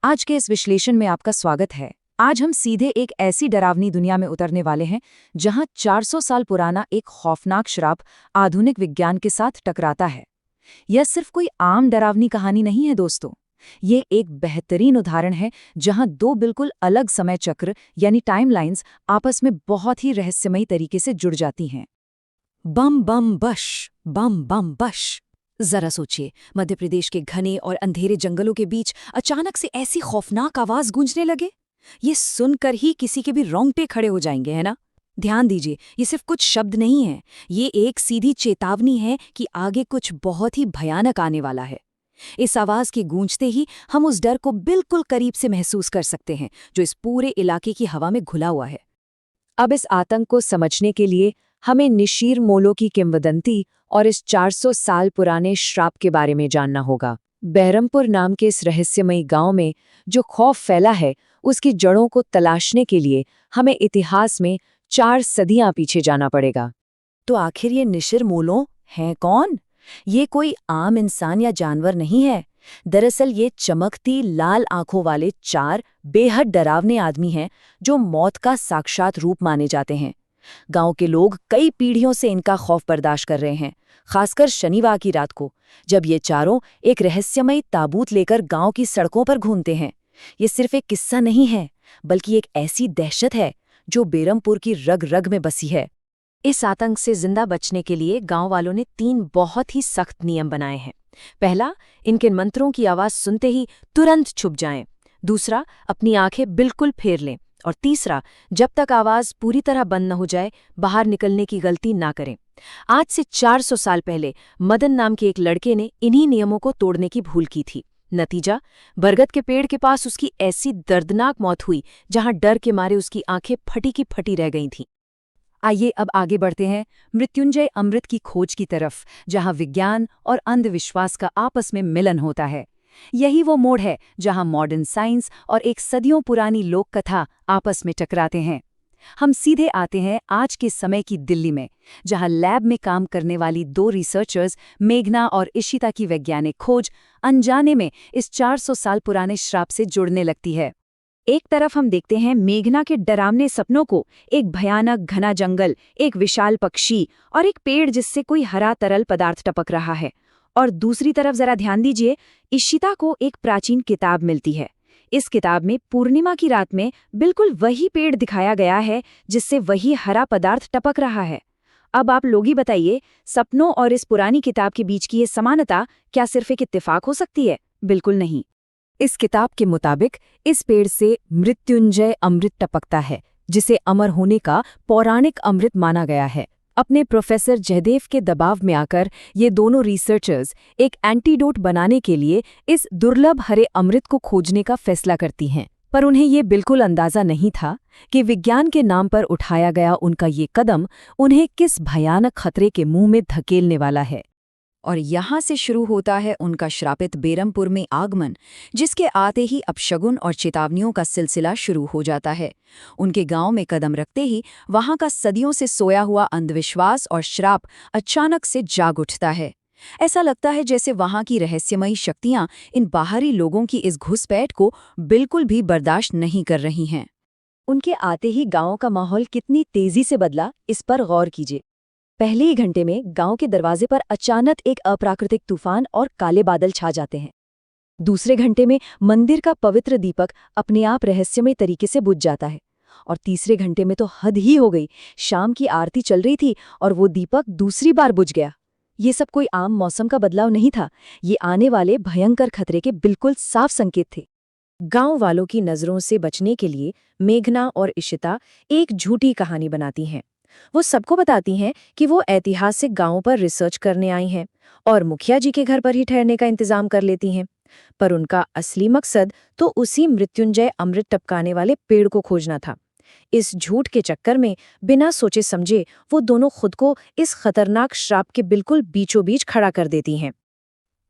आज के इस विश्लेषण में आपका स्वागत है। आज हम सीधे एक ऐसी डरावनी दुनिया में उतरने वाले हैं जहां 400 साल पुराना एक खौफनाक श्राप आधुनिक विज्ञान के साथ टकराता है। यह सिर्फ कोई आम डरावनी कहानी नहीं है दोस्तों, ये एक बेहतरीन उदाहरण है जहां दो बिल्कुल अलग समय चक्र यानी टाइमलाइंस आपस में बहुत ही रहस्यमयी तरीके से जुड़ जाती हैं। बम बम बश, बम बम बश। जरा सोचिए, मध्य प्रदेश के घने और अंधेरे जंगलों के बीच अचानक से ऐसी खौफनाक आवाज गूंजने लगे। ये सुनकर ही किसी के भी रोंगटे खड़े हो जाएंगे, है ना? ध्यान दीजिए, ये सिर्फ कुछ शब्द नहीं है, ये एक सीधी चेतावनी है कि आगे कुछ बहुत ही भयानक आने वाला है। इस आवाज के गूंजते ही हम उस डर को बिल्कुल करीब से महसूस कर सकते हैं जो इस पूरे इलाके की हवा में घुला हुआ है। अब इस आतंक को समझने के लिए हमें निशीर मोलो की किंवदंती और इस 400 साल पुराने श्राप के बारे में जानना होगा। बहरमपुर नाम के इस रहस्यमयी गांव में जो खौफ फैला है, उसकी जड़ों को तलाशने के लिए हमें इतिहास में 4 सदियां पीछे जाना पड़ेगा। तो आखिर ये निशिर मोलो हैं कौन? ये कोई आम इंसान या जानवर नहीं है। दरअसल ये चमकती लाल आंखों वाले 4 बेहद डरावने आदमी हैं जो मौत का साक्षात रूप माने जाते हैं। गांव के लोग कई पीढ़ियों से इनका खौफ बर्दाश्त कर रहे हैं, खासकर शनिवार की रात को, जब ये चारों एक रहस्यमयी ताबूत लेकर गांव की सड़कों पर घूमते हैं। ये सिर्फ एक किस्सा नहीं है, बल्कि एक ऐसी दहशत है जो बेरमपुर की रग रग में बसी है। इस आतंक से जिंदा बचने के लिए गांव वालों ने 3 बहुत ही सख्त नियम बनाए हैं। पहला, इनके मंत्रों की आवाज सुनते ही तुरंत छुप जाएं। दूसरा, अपनी आंखें बिल्कुल फेर लें। और तीसरा, जब तक आवाज पूरी तरह बंद न हो जाए, बाहर निकलने की गलती ना करें। आज से 400 साल पहले मदन नाम के एक लड़के ने इन्हीं नियमों को तोड़ने की भूल की थी। नतीजा, बरगद के पेड़ के पास उसकी ऐसी दर्दनाक मौत हुई जहां डर के मारे उसकी आंखें फटी की फटी रह गई थीं। आइए अब आगे बढ़ते हैं मृत्युंजय अमृत की खोज की तरफ, जहां विज्ञान और अंधविश्वास का आपस में मिलन होता है। यही वो मोड़ है जहां मॉडर्न साइंस और एक सदियों पुरानी लोक कथा आपस में टकराते हैं। हम सीधे आते हैं आज के समय की दिल्ली में, जहां लैब में काम करने वाली 2 रिसर्चर्स मेघना और इशिता की वैज्ञानिक खोज अनजाने में इस 400 साल पुराने श्राप से जुड़ने लगती है। एक तरफ हम देखते हैं मेघना के डरावने सपनों को, एक भयानक घना जंगल, एक विशाल पक्षी और एक पेड़ जिससे कोई हरा तरल पदार्थ टपक रहा है। और दूसरी तरफ जरा ध्यान दीजिए, इशिता को एक प्राचीन किताब मिलती है। इस किताब में पूर्णिमा की रात में बिल्कुल वही पेड़ दिखाया गया है जिससे वही हरा पदार्थ टपक रहा है। अब आप लोग ही बताइए, सपनों और इस पुरानी किताब के बीच की ये समानता क्या सिर्फ एक इत्तेफाक हो सकती है? बिल्कुल नहीं। इस किताब के मुताबिक इस पेड़ से मृत्युंजय अमृत टपकता है, जिसे अमर होने का पौराणिक अमृत माना गया है। अपने प्रोफेसर जयदेव के दबाव में आकर ये दोनों रिसर्चर्स एक एंटीडोट बनाने के लिए इस दुर्लभ हरे अमृत को खोजने का फैसला करती हैं। पर उन्हें ये बिल्कुल अंदाजा नहीं था कि विज्ञान के नाम पर उठाया गया उनका ये कदम उन्हें किस भयानक खतरे के मुंह में धकेलने वाला है। और यहाँ से शुरू होता है उनका श्रापित बेरमपुर में आगमन, जिसके आते ही अपशगुन और चेतावनियों का सिलसिला शुरू हो जाता है। उनके गांव में कदम रखते ही वहां का सदियों से सोया हुआ अंधविश्वास और श्राप अचानक से जाग उठता है। ऐसा लगता है जैसे वहां की रहस्यमयी शक्तियां इन बाहरी लोगों की इस घुसपैठ को बिल्कुल भी बर्दाश्त नहीं कर रही हैं। उनके आते ही गांव का माहौल कितनी तेजी से बदला, इस पर गौर कीजिए। पहले ही घंटे में गांव के दरवाजे पर अचानक एक अप्राकृतिक तूफान और काले बादल छा जाते हैं। दूसरे घंटे में मंदिर का पवित्र दीपक अपने आप रहस्यमय तरीके से बुझ जाता है। और तीसरे घंटे में तो हद ही हो गई, शाम की आरती चल रही थी और वो दीपक दूसरी बार बुझ गया। ये सब कोई आम मौसम का बदलाव नहीं था, ये आने वाले भयंकर खतरे के बिल्कुल साफ संकेत थे। गांव वालों की नजरों से बचने के लिए मेघना और इशिता एक झूठी कहानी बनाती हैं। वो सबको बताती हैं कि वो ऐतिहासिक गांवों पर रिसर्च करने आई हैं और मुखिया जी के घर पर ही ठहरने का इंतजाम कर लेती हैं। पर उनका असली मकसद तो उसी मृत्युंजय अमृत टपकाने वाले पेड़ को खोजना था। इस झूठ के चक्कर में बिना सोचे समझे वो दोनों खुद को इस खतरनाक श्राप के बिल्कुल बीचों बीच खड़ा कर देती हैं।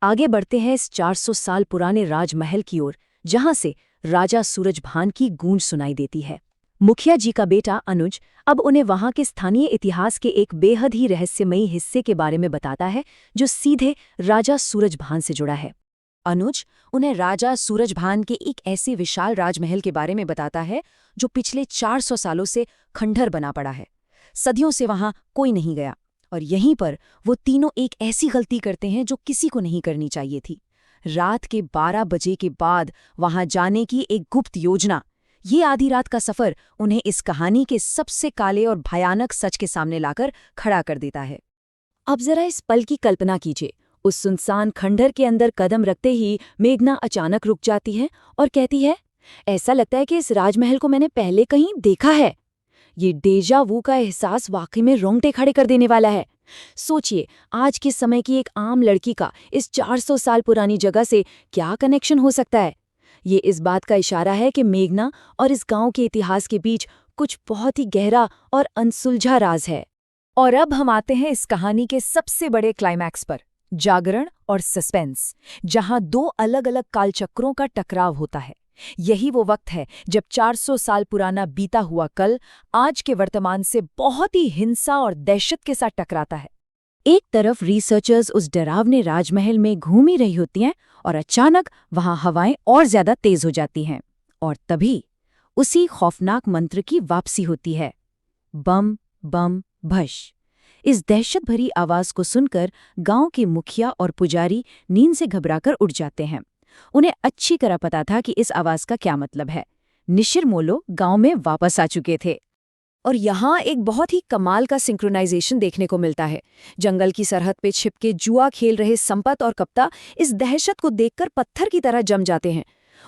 आगे बढ़ते हैं इस 400 साल पुराने राजमहल की ओर, जहां से राजा सूरजभान की गूंज सुनाई देती है। मुखिया जी का बेटा अनुज अब उन्हें वहां के स्थानीय इतिहास के एक बेहद ही रहस्यमयी हिस्से के बारे में बताता है जो सीधे राजा सूरजभान से जुड़ा है। अनुज उन्हें राजा सूरजभान के एक ऐसे विशाल राजमहल के बारे में बताता है जो पिछले 400 सालों से खंडहर बना पड़ा है। सदियों से वहां कोई नहीं गया और यहीं पर वो तीनों एक ऐसी गलती करते हैं जो किसी को नहीं करनी चाहिए थी। रात के 12 बजे के बाद वहां जाने की एक गुप्त योजना। ये आधी रात का सफर उन्हें इस कहानी के सबसे काले और भयानक सच के सामने लाकर खड़ा कर देता है। अब जरा इस पल की कल्पना कीजिए। उस सुनसान खंडहर के अंदर कदम रखते ही मेघना अचानक रुक जाती है और कहती है, ऐसा लगता है कि इस राजमहल को मैंने पहले कहीं देखा है। ये डेजा वू का एहसास वाकई में रोंगटे खड़े कर देने वाला है। सोचिए, आज के समय की एक आम लड़की का इस 400 साल पुरानी जगह से क्या कनेक्शन हो सकता है। ये इस बात का इशारा है कि मेघना और इस गांव के इतिहास के बीच कुछ बहुत ही गहरा और अनसुलझा राज है। और अब हम आते हैं इस कहानी के सबसे बड़े क्लाइमैक्स पर, जागरण और सस्पेंस, जहां दो अलग अलग कालचक्रों का टकराव होता है। यही वो वक्त है जब 400 साल पुराना बीता हुआ कल आज के वर्तमान से बहुत ही हिंसा और दहशत के साथ टकराता है। एक तरफ रिसर्चर्स उस डरावने राजमहल में घूम ही रही होती हैं और अचानक वहां हवाएं और ज्यादा तेज हो जाती हैं और तभी उसी खौफनाक मंत्र की वापसी होती है, बम बम भश। इस दहशत भरी आवाज को सुनकर गांव के मुखिया और पुजारी नींद से घबराकर उठ जाते हैं। उन्हें अच्छी तरह पता था कि इस आवाज का क्या मतलब है। निशिर मोलो गांव में वापस आ चुके थे और यहाँ एक बहुत ही कमाल का सिंक्रोनाइजेशन देखने को मिलता है। जंगल की सरहद पे छिपके जुआ खेल रहे संपत और कप्ता इस दहशत को देखकर पत्थर की तरह जम जाते हैं।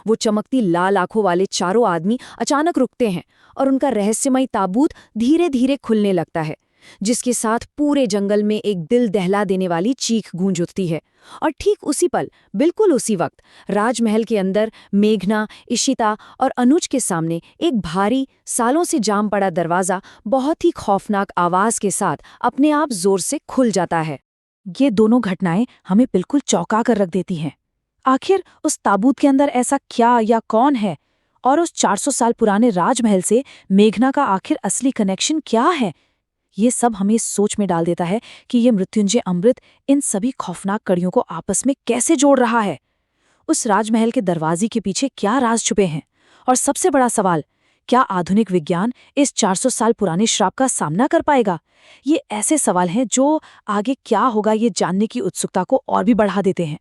वो चमकती लाल आंखों वाले चारों आदमी अचानक रुकते हैं और उनका रहस्यमयी ताबूत धीरे धीरे खुलने लगता है, जिसके साथ पूरे जंगल में एक दिल दहला देने वाली चीख गूंज उठती है। और ठीक उसी पल, बिल्कुल उसी वक्त, राजमहल के अंदर मेघना, इशिता और अनुज के सामने एक भारी, सालों से जाम पड़ा दरवाजा बहुत ही खौफनाक आवाज के साथ अपने आप जोर से खुल जाता है। ये दोनों घटनाएं हमें बिल्कुल चौंका कर रख देती हैं। आखिर उस ताबूत के अंदर ऐसा क्या या कौन है, और उस 400 साल पुराने राजमहल से मेघना का आखिर असली कनेक्शन क्या है? ये सब हमें इस सोच में डाल देता है कि ये मृत्युंजय अमृत इन सभी खौफनाक कड़ियों को आपस में कैसे जोड़ रहा है। उस राजमहल के दरवाजे के पीछे क्या राज छुपे हैं? और सबसे बड़ा सवाल, क्या आधुनिक विज्ञान इस 400 साल पुराने श्राप का सामना कर पाएगा? ये ऐसे सवाल हैं जो आगे क्या होगा ये जानने की उत्सुकता को और भी बढ़ा देते हैं।